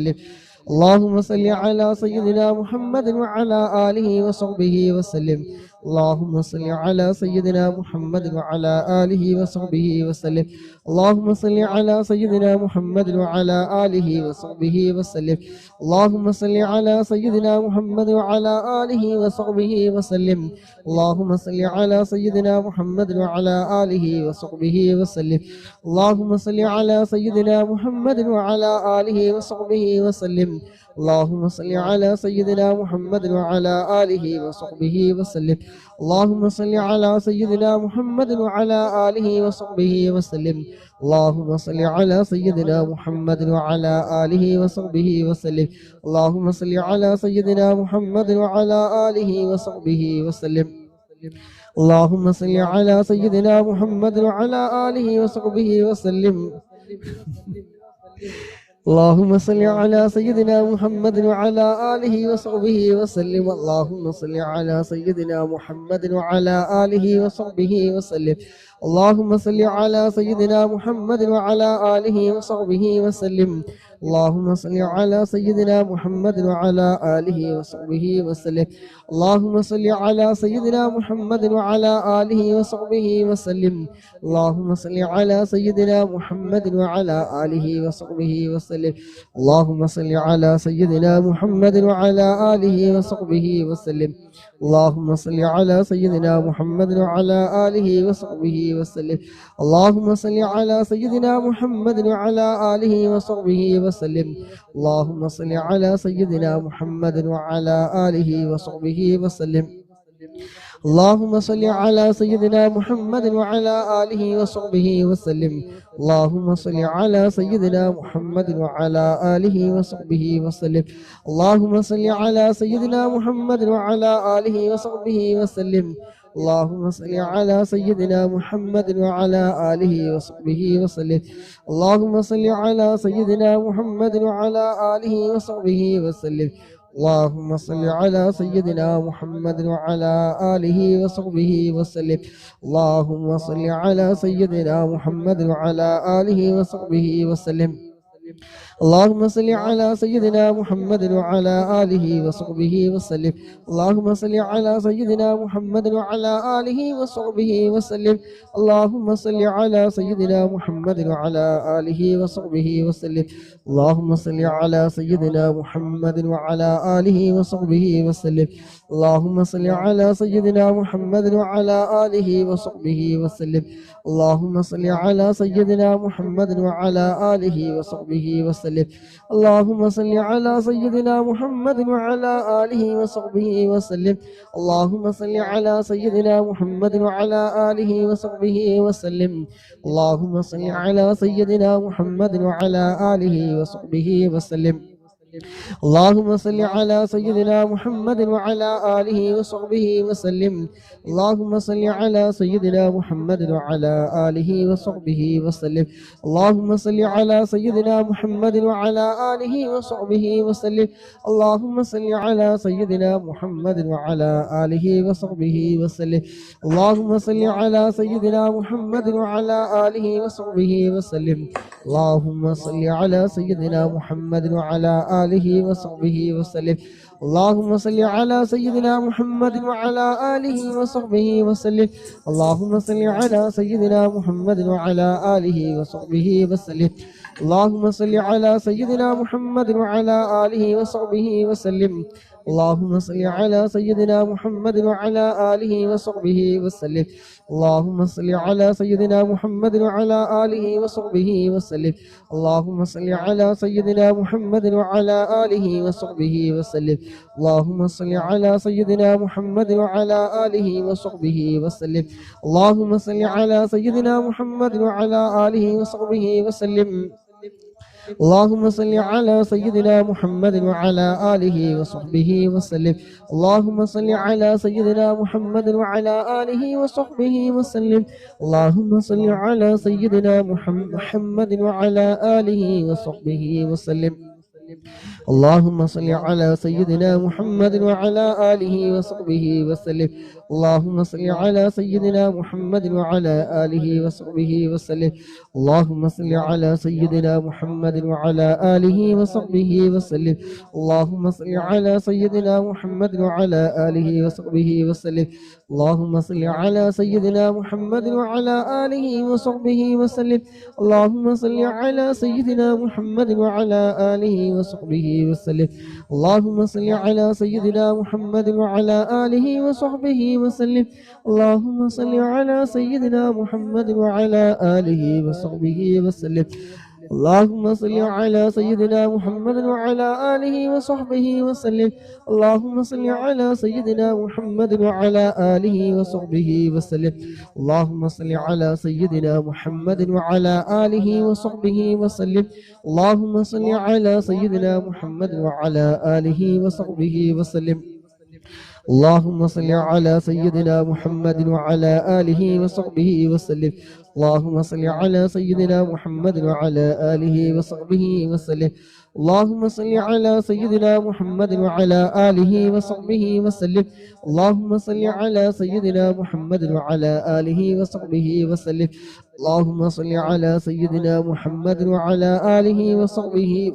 اللهم صل على سيدنا محمد وعلى آله وصحبه وسلم. اللهم صل على سيدنا محمد وعلى آله وصحبه وسلم. اللهم صل على سيدنا محمد وعلى آله وصحبه وسلم. اللهم صل على سيدنا محمد وعلى آله وصحبه وسلم. اللهم صل على سيدنا محمد وعلى آله وصحبه وسلم. اللهم صل على سيدنا محمد وعلى آله وصحبه وسلم. اللهم صل على سيدنا محمد وعلى آله وصحبه وسلم. اللهم صل على سيدنا محمد وعلى آله وصحبه وسلم. اللهم صل على سيدنا محمد وعلى آله وصحبه وسلم. اللهم صل على سيدنا محمد وعلى آله وصحبه وسلم. اللهم صل على سيدنا محمد وعلى آله وصحبه وسلم. اللهم صل على سيدنا محمد وعلى آله وصحبه وسلم. اللهم صل على سيدنا محمد وعلى آله وصحبه وسلم. اللهم صل على سيدنا محمد وعلى آله وصحبه وسلم. اللهم صل على سيدنا محمد وعلى آله وصحبه وسلم. اللهم صل على سيدنا محمد وعلى آله وصحبه وسلم. اللهم صل على سيدنا محمد وعلى آله وصحبه وسلم. اللهم صل على سيدنا محمد وعلى آله وصحبه وسلم. اللهم صل على سيدنا محمد وعلى آله وصحبه وسلم. اللهم صل على سيدنا محمد وعلى آله وصحبه وسلم. اللهم صل على سيدنا محمد وعلى آله وصحبه وسلم. اللهم صل على سيدنا محمد وعلى آله وصحبه وسلم. اللهم صل على سيدنا محمد وعلى آله وصحبه وسلم. اللهم صل على سيدنا محمد وعلى آله وصحبه وسلم. اللهم صل على سيدنا محمد وعلى آله وصحبه وسلم. اللهم صل على سيدنا محمد وعلى آله وصحبه وسلم. اللهم صل على سيدنا محمد وعلى آله وصحبه وسلم. اللهم صل على سيدنا محمد وعلى آله وصحبه وسلم. اللهم صل على سيدنا محمد وعلى آله وصحبه وسلم. اللهم صل على سيدنا محمد وعلى آله وصحبه وسلم. اللهم صل على سيدنا محمد وعلى آله وصحبه وسلم. اللهم صل على سيدنا محمد وعلى آله وصحبه وسلم. اللهم صل على سيدنا محمد وعلى آله وصحبه وسلم. اللهم صل على سيدنا محمد وعلى آله وصحبه وسلم. اللهم صل على سيدنا محمد وعلى آله وصحبه وسلم. اللهم صل على سيدنا محمد وعلى آله وصحبه وسلم. اللهم صل على سيدنا محمد وعلى آله وصحبه وسلم. اللهم صل على سيدنا محمد وعلى آله وصحبه وسلم. اللهم صل على سيدنا محمد وعلى آله وصحبه وسلم. اللهم صل على سيدنا محمد وعلى آله وصحبه وسلم. اللهم صل على سيدنا محمد وعلى آله وصحبه وسلم. اللهم صل على سيدنا محمد وعلى آله وصحبه وسلم. اللهم صل على سيدنا محمد وعلى آله وصحبه وسلم. اللهم صل على سيدنا محمد وعلى آله وصحبه وسلم. اللهم صل على سيدنا محمد وعلى آله وصحبه وسلم. اللهم صل على سيدنا محمد وعلى آله وصحبه وسلم. اللهم صل على سيدنا محمد وعلى آله وصحبه وسلم. اللهم صل على سيدنا محمد وعلى آله وصحبه وسلم. اللهم صل على سيدنا محمد وعلى آله وصحبه وسلم. اللهم صل على سيدنا محمد وعلى آله وصحبه وسلم. اللهم صل على سيدنا محمد وعلى آله وصحبه وسلم. اللهم صل على سيدنا محمد وعلى آله وصحبه وسلم. اللهم صل على سيدنا محمد وعلى آله وصحبه وسلم. اللهم صل على سيدنا محمد وعلى آله وصحبه وسلم. اللهم صل على سيدنا محمد وعلى آله وصحبه وسلم. اللهم صل على سيدنا محمد وعلى آله وصحبه وسلم. اللهم صل على سيدنا محمد وعلى آله وصحبه وسلم. اللهم صل على سيدنا محمد وعلى آله وصحبه وسلم. اللهم صل على سيدنا محمد وعلى آله وصحبه وسلم. اللهم صل على سيدنا محمد وعلى آله وصحبه وسلم. اللهم صل على سيدنا محمد وعلى آله وصحبه وسلم. اللهم صل على سيدنا محمد وعلى آله وصحبه وسلم. اللهم صل على سيدنا محمد وعلى آله وصحبه وسلم. اللهم صل على سيدنا محمد وعلى آله وصحبه وسلم. اللهم صل على سيدنا محمد وعلى آله وصحبه وسلم. اللهم صل على سيدنا محمد وعلى آله وصحبه وسلم. اللهم صل على سيدنا محمد وعلى آله وصحبه وسلم. اللهم صل على سيدنا محمد وعلى آله وصحبه وسلم. اللهم صل على سيدنا محمد وعلى آله وصحبه وسلم. اللهم صل على سيدنا محمد وعلى آله وصحبه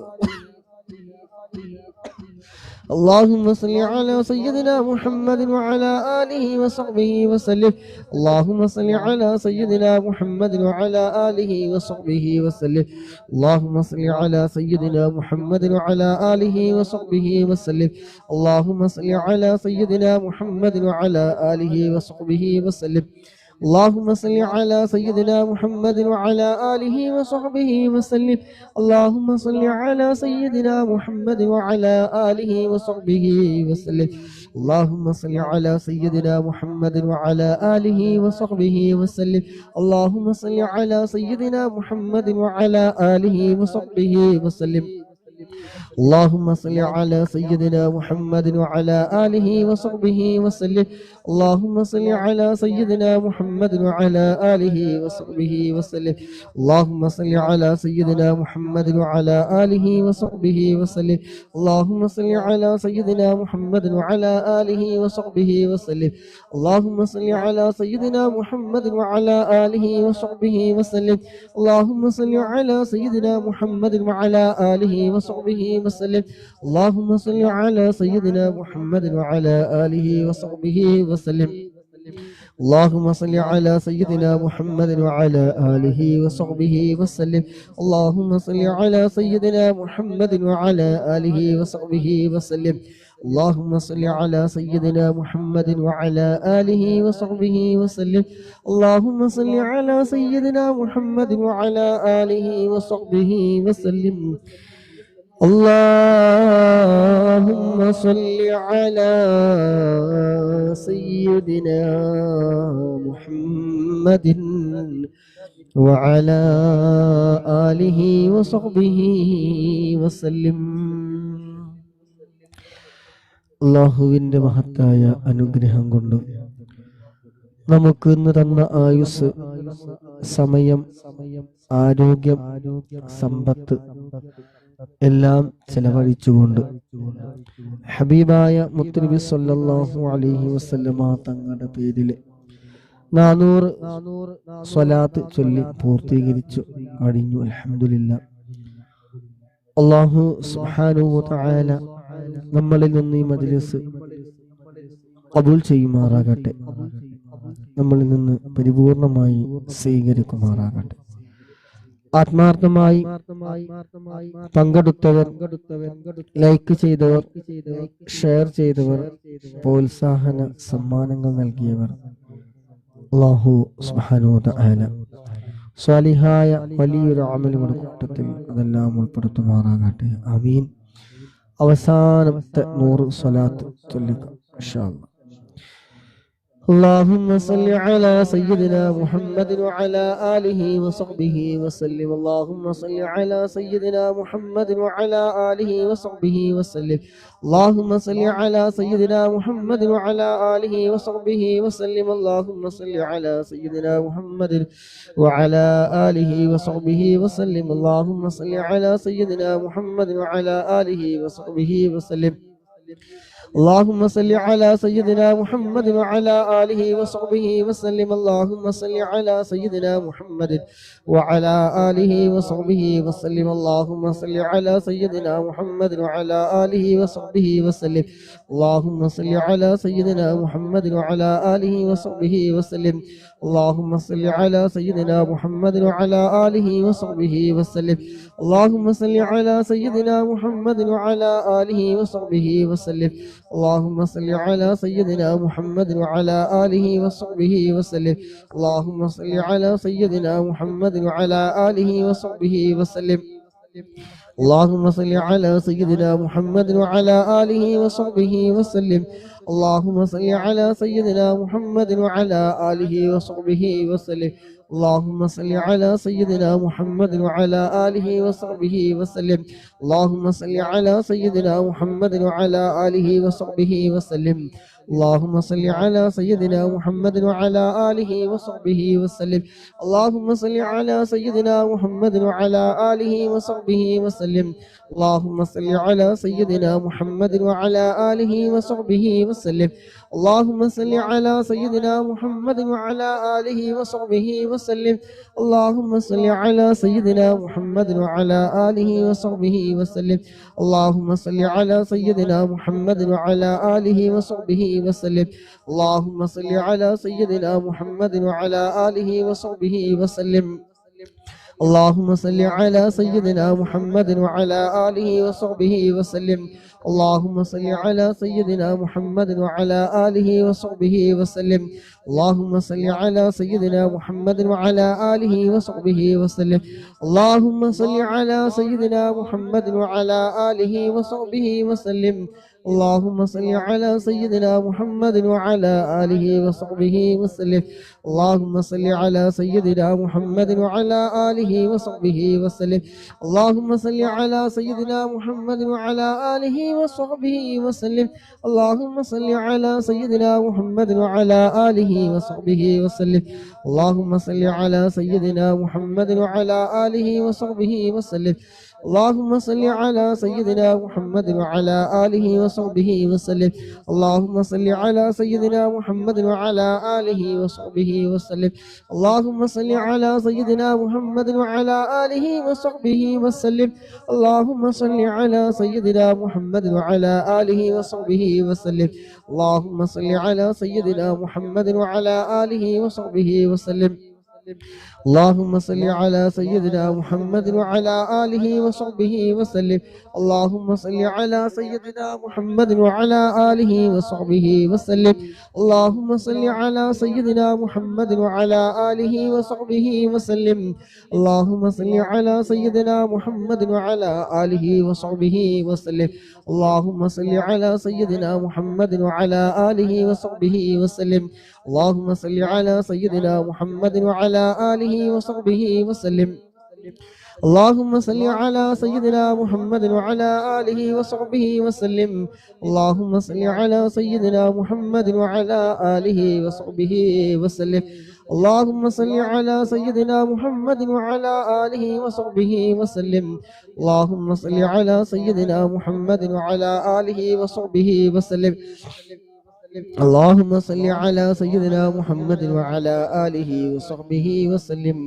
اللهم صل على سيدنا محمد وعلى آله وصحبه وسلم. اللهم صل على سيدنا محمد وعلى آله وصحبه وسلم. اللهم صل على سيدنا محمد وعلى آله وصحبه وسلم. اللهم صل على سيدنا محمد وعلى آله وصحبه وسلم. اللهم صل على سيدنا محمد وعلى آله وصحبه وسلم. اللهم صل على سيدنا محمد وعلى آله وصحبه وسلم. اللهم صل على سيدنا محمد وعلى آله وصحبه وسلم اللهم صل على سيدنا محمد وعلى آله وصحبه وسلم اللهم صل على سيدنا محمد وعلى آله وصحبه وسلم اللهم صل على سيدنا محمد وعلى آله وصحبه وسلم اللهم صل على سيدنا محمد وعلى آله وصحبه وسلم اللهم صل على سيدنا محمد وعلى آله وصحبه وسلم اللهم صل على سيدنا محمد وعلى آله وصحبه وسلم اللهم صل على سيدنا محمد وعلى آله وصحبه وسلم اللهم صل على سيدنا محمد وعلى آله وصحبه وسلم اللهم صل على سيدنا محمد وعلى آله وصحبه وسلم اللهم صل على سيدنا محمد وعلى آله وصحبه وسلم اللهم صل على سيدنا محمد وعلى آله وصحبه وسلم اللهم صل على سيدنا محمد وعلى آله وصحبه وسلم اللهم صل على سيدنا محمد وعلى آله وصحبه وسلم അല്ലാഹുവിൻ്റെ മഹത്തായ അനുഗ്രഹം കൊണ്ട് നമുക്ക് ഇന്ന് തന്ന ആയുസ്, സമയം, ആരോഗ്യം, സമ്പത്ത് എല്ലാം ചെലവഴിച്ചുകൊണ്ട് ഹബീബായ മുത്തുനബി സ്വല്ലല്ലാഹു അലൈഹി വസല്ലമ തങ്ങളുടെ പേരിൽ 400 സ്വലാത്ത് ചൊല്ലി പൂർത്തീകരിച്ചു കഴിഞ്ഞു. അൽഹംദുലില്ലാഹ്. അല്ലാഹു സുബ്ഹാനഹു വ തആല നമ്മളിൽ നിന്ന് ഈ മജ്ലിസ് ഖബൂൽ ചെയ്യുമാറാകട്ടെ, നമ്മളിൽ നിന്ന് പരിപൂർണമായി സ്വീകരിക്കുമാറാകട്ടെ. ആത്മാർത്ഥമായി പങ്കെടുത്തവർ, ലൈക്ക് ചെയ്തവർ, ഷെയർ ചെയ്തവർ, പ്രോത്സാഹന സമ്മാനങ്ങൾ നൽകിയവർ, അല്ലാഹു സുബ്ഹാനഹു വ തആല സ്വാലിഹായ വലിയൊരു അമലുകളുടെ കൂട്ടത്തിൽ അതെല്ലാം ഉൾപ്പെടുത്തുമാറാകട്ടെ. ആമീൻ. അവസാനത്തെ 100 സ്വലാത്ത് ചൊല്ലുക ഇൻഷാ അല്ലാഹ്. اللهم صل على سيدنا محمد وعلى آله وصحبه وسلم اللهم صل على سيدنا محمد وعلى آله وصحبه وسلم اللهم صل على سيدنا محمد وعلى آله وصحبه وسلم اللهم صل على سيدنا محمد وعلى آله وصحبه وسلم اللهم صل على سيدنا محمد وعلى آله وصحبه وسلم اللهم صل على سيدنا محمد وعلى آله وصحبه وسلم اللهم صل على سيدنا محمد وعلى آله وصحبه وسلم اللهم صل على سيدنا محمد وعلى آله وصحبه وسلم اللهم صل على سيدنا محمد وعلى آله وصحبه وسلم اللهم صل على سيدنا محمد وعلى آله وصحبه وسلم اللهم صل على سيدنا محمد وعلى آله وصحبه وسلم اللهم صل على سيدنا محمد وعلى آله وصحبه وسلم اللهم صل على سيدنا محمد وعلى آله وصحبه وسلم اللهم صل على سيدنا محمد وعلى آله وصحبه وسلم اللهم صل على سيدنا محمد وعلى آله وصحبه وسلم اللهم صل على سيدنا محمد وعلى آله وصحبه وسلم اللهم صل على سيدنا محمد وعلى آله وصحبه وسلم اللهم صل على سيدنا محمد وعلى آله وصحبه وسلم اللهم صل على سيدنا محمد وعلى آله وصحبه وسلم اللهم صل على سيدنا محمد وعلى آله وصحبه وسلم اللهم صل على سيدنا محمد وعلى آله وصحبه وسلم اللهم صل على سيدنا محمد وعلى آله وصحبه وسلم اللهم صل على سيدنا محمد وعلى آله وصحبه وسلم اللهم صل على سيدنا محمد وعلى آله وصحبه وسلم اللهم صل على سيدنا محمد وعلى آله وصحبه وسلم. اللهم صل على سيدنا محمد وعلى آله وصحبه وسلم. اللهم صل على سيدنا محمد وعلى آله وصحبه وسلم. اللهم صل على سيدنا محمد وعلى آله وصحبه وسلم. اللهم صل على سيدنا محمد وعلى آله وصحبه وسلم. اللهم صل على سيدنا محمد وعلى آله وصحبه وسلم. اللهم صل على سيدنا محمد وعلى آله وصحبه وسلم. اللهم صل على سيدنا محمد وعلى آله وصحبه وسلم. اللهم صل على سيدنا محمد وعلى آله وصحبه وسلم. اللهم صل على سيدنا محمد وعلى آله وصحبه وسلم. اللهم صل على سيدنا محمد وعلى آله وصحبه وسلم. اللهم صل على سيدنا محمد وعلى آله وصحبه وسلم. اللهم صل على سيدنا محمد وعلى آله وصحبه وسلم. اللهم صل على سيدنا محمد وعلى آله وصحبه وسلم. اللهم صل على سيدنا محمد وعلى آله وصحبه وسلم. اللهم صل على سيدنا محمد وعلى آله وصحبه وسلم. اللهم صل على سيدنا محمد وعلى آله وصحبه وسلم. اللهم صل على سيدنا محمد وعلى آله وصحبه وسلم. اللهم صل على سيدنا محمد وعلى آله وصحبه وسلم. اللهم صل على سيدنا محمد وعلى آله وصحبه وسلم. اللهم صل على سيدنا محمد وعلى آله وصحبه وسلم. اللهم صل على سيدنا محمد وعلى آله وصحبه وسلم. اللهم صل على سيدنا محمد وعلى آله وصحبه وسلم. اللهم صل على سيدنا محمد وعلى آله وصحبه وسلم. اللهم صل على سيدنا محمد وعلى آله وصحبه وسلم.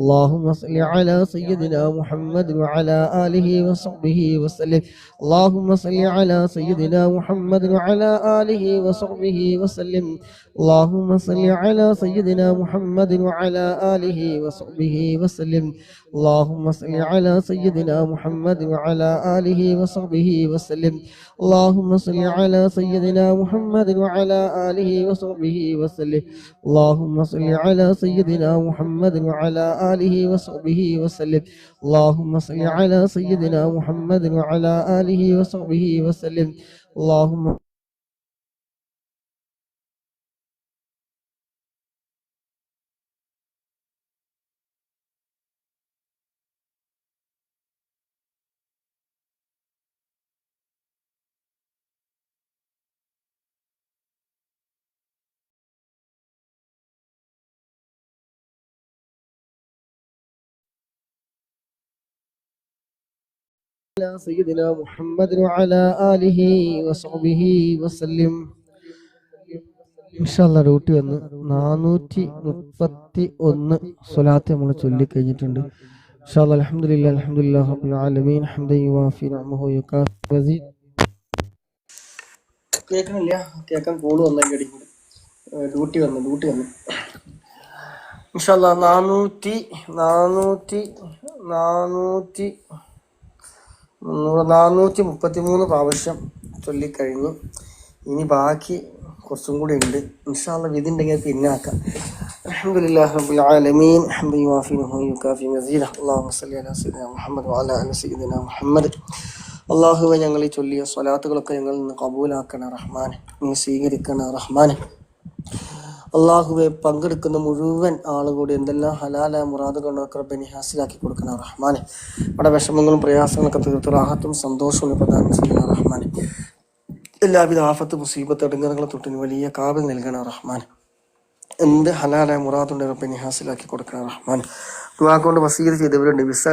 اللهم صل على سيدنا محمد وعلى آله وصحبه وسلم. اللهم صل على سيدنا محمد وعلى آله وصحبه وسلم. اللهم صل على سيدنا محمد وعلى آله وصحبه وسلم. اللهم صل على سيدنا محمد وعلى آله وصحبه وسلم. اللهم صل على سيدنا محمد وعلى آله وصحبه وسلم. اللهم صل على سيدنا محمد وعلى آله وصحبه وسلم. اللهم صل على سيدنا محمد وعلى آله وصحبه وسلم. اللهم على سيدنا محمد وعلى آله وصحبه وسلم. ഇൻഷാല്ലാ ഡ്യൂട്ടി വന്ന് 431 സ്വലാത്ത് നമ്മൾ ചൊല്ലിക്കഴിഞ്ഞിട്ടുണ്ട്. ഇൻഷാല്ലാ അൽഹംദുലില്ലാഹി അൽഹംദുലില്ലാഹി റബ്ബിൽ ആലമീൻ ഹംദൻ യുവാഫി നിഅമഹു വയുകാഫി മസീദ്. കേൾക്കണില്ല? കേൾക്കാൻ കോള് വന്നെങ്കിൽ ഡ്യൂട്ടി വന്നു ഇൻഷാല്ലാ 433 പ്രാവശ്യം ചൊല്ലിക്കഴിഞ്ഞു. ഇനി ബാക്കി കുറച്ചും കൂടി ഉണ്ട്. ഇൻഷാല്ലാ വിധി ഉണ്ടെങ്കിൽ പിന്നെ ആക്കാം. അൽഹംദുലില്ലാഹി റബ്ബിൽ ആലമീൻ ഹംദൻ യുവാഫി നിഅമഹു വയുകാഫി മസീദ്. അല്ലാഹുമ്മ സ്വല്ലി അലാ സയ്യിദിനാ മുഹമ്മദ് വഅലാ ആലി സയ്യിദിനാ മുഹമ്മദ്. അല്ലാഹുവേ, ഞങ്ങൾ ഈ ചൊല്ലിയ സ്വലാത്തുകളൊക്കെ ഞങ്ങളിൽ നിന്ന് കബൂലാക്കണ റഹ്മാൻ, നീ സ്വീകരിക്കണ റഹ്മാൻ. അള്ളാഹുവെ, പങ്കെടുക്കുന്ന മുഴുവൻ ആളുകൂടി എന്തെല്ലാം ഹലാലായ മുറാദുകളൊക്കെ റബ്ബിനെ ഹാസിലാക്കി കൊടുക്കണം റഹ്മാനെ. അവിടെ വിഷമങ്ങളും പ്രയാസങ്ങളൊക്കെ തീർത്ത് റാഹത്തും സന്തോഷവും പ്രദാനം ചെയ്യുന്ന റഹ്മാനെ. എല്ലാവിധ ആഫത്ത് മുസീബത്ത് ഇടങ്ങറുകളെ തൊട്ടിന് വലിയ കാവൽ നൽകണം റഹ്മാൻ. എന്ത് ഹലാലായ മുറാദുണ്ട് റബ്ബിനെ ഹാസിലാക്കി കൊടുക്കണം റഹ്മാൻ. ദുആ കൊണ്ട് വസീയത്ത് ചെയ്തവരുണ്ട്, വിസ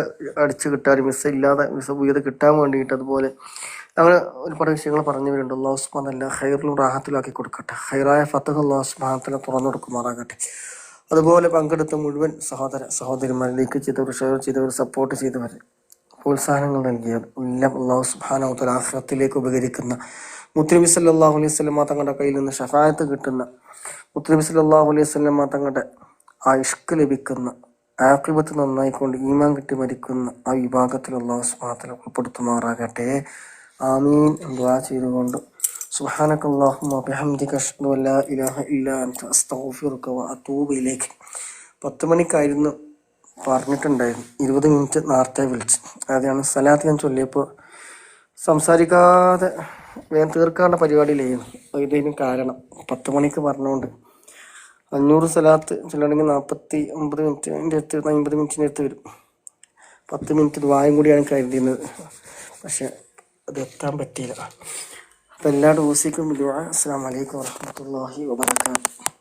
അടിച്ചു കിട്ടാൻ, വിസ ഇല്ലാതെ വിസ പുതിയത് കിട്ടാൻ വേണ്ടിയിട്ട്. അതുപോലെ അങ്ങനെ ഒരുപാട് വിഷയങ്ങൾ പറഞ്ഞവരുണ്ട്. അല്ലാഹു സുബ്ഹാനഹു വ തആല ഖൈറിലും റാഹത്തിലാക്കി കൊടുക്കട്ടെ. ഖൈറായ ഫതഹ് അല്ലാഹു സുബ്ഹാനഹു വ തആല തുറന്നു കൊടുക്കുമാറാകട്ടെ. അതുപോലെ പങ്കെടുത്ത മുഴുവൻ സഹോദരന്മാരിലേക്ക് ചെയ്തവർ, ഷെയർ ചെയ്തവർ, സപ്പോർട്ട് ചെയ്തവർ, പ്രോത്സാഹനങ്ങൾ നൽകിയവർ എല്ലാം അല്ലാഹു സുബ്ഹാനഹു വ തആല ആഖിറത്തിലേക്ക് ഉപകരിക്കുന്ന, മുത്തുനബി സല്ലല്ലാഹു അലൈഹി വസല്ലം തങ്ങളുടെ കയ്യിൽ നിന്ന് ശഫാഅത്ത് കിട്ടുന്ന, മുത്തുനബി സല്ലല്ലാഹു അലൈഹി വസല്ലം തങ്ങളുടെ ആ ഇഷ്ക് ലഭിക്കുന്ന ആഖിബത്ത് നന്നായിക്കൊണ്ട് ഈമാൻ കിട്ടി മരിക്കുന്ന ആ വിഭാഗത്തിൽ അല്ലാഹു സുബ്ഹാനഹു വ തആല ഉൾപ്പെടുത്തുമാറാകട്ടെ. ആമീൻ. ദുആ ചെയ്തുകൊണ്ട് സുബ്ഹാനകല്ലാഹുമ്മ ബിഹംദിക അഷ്ഹദു അൻ ലാ ഇലാഹ ഇല്ലാ അൻത അസ്തഗ്ഫിറുക വ അതൂബു ഇലൈക്. 10 മണിക്കായിരുന്നു പറഞ്ഞിട്ടുണ്ടായിരുന്നു. 20 മിനിറ്റ് നേരത്തെ വിളിച്ചു. അതാണ് സലാത്ത് ഞാൻ ചൊല്ലിയപ്പോൾ സംസാരിക്കാതെ വേഗം തീർക്കാനുള്ള പരിപാടിയിലായിരുന്നു. ഇതിന് കാരണം 10 മണിക്ക് പറഞ്ഞുകൊണ്ട് 500 സലാത്ത് ചൊല്ലണമെങ്കിൽ 49 മിനിറ്റിൻ്റെ അടുത്ത് 50 മിനിറ്റിൻ്റെ അടുത്ത് വരും. 10 മിനിറ്റ് ദുആയും കൂടിയാണ് കരുതിയിരുന്നത്. പക്ഷെ അത് എത്താൻ പറ്റിയില്ല. അപ്പം എല്ലാ ഡോസിക്കും ദുആ. അസ്സലാമു അലൈക്കും വറഹ്മത്തുള്ളാഹി വബറകാതുഹു.